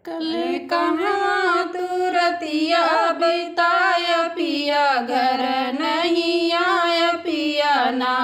कल कहाँ तू रतिया बिताय पिया, घर नहीं आय पिया ना।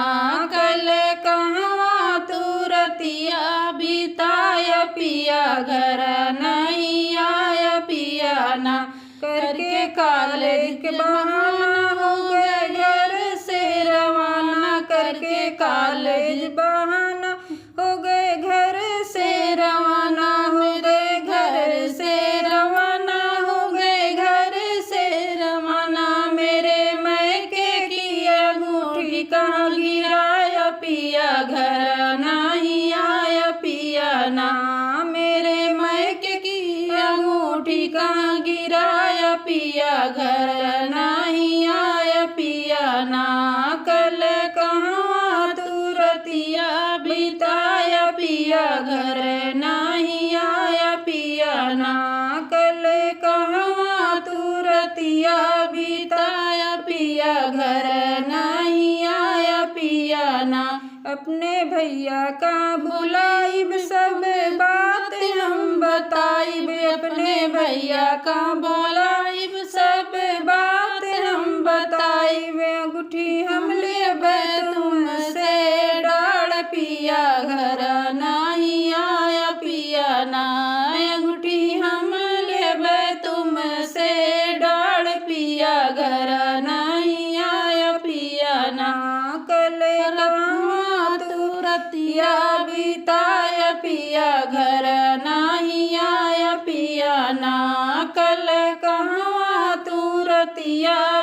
कल कहाँ तू रतिया बिताय पिया, घर नहीं आय पिया ना। करके कॉलेज के बहाना हो गए घर से रवाना, करके कॉलेज बहाना हो गए घर से रवाना, हो गए घर से रवाना, हो गए घर से रवाना। मेरे मैके की अंगूठी कहाँ गिराया पिया, घर नहीं आया पिया ना। मेरे मैके की अंगूठी कहाँ गिराया पिया, घर नहीं आया पिया ना। कल कहाँ तू रतिया बिताया पिया, घर नहीं आया पिया ना। कल कहाँ तू रतिया बिताया पिया, घर नहीं आया पिया ना। अपने भैया का बुलाइब सब बात हम बताइब, अपने भैया का बुलाइब सब बात हम बताइब। अंगूठी हम लेबै तुमसे डाढ़ पिया, घर नहीं आया पिया ना। अंगूठी हम लेबै तुमसे डाढ़ पिया, घर नहीं आया पिया ना। कल कहाँ तू रतिया बिताया पिया, घर नहीं आया पिया ना। कल कहाँ तू रतिया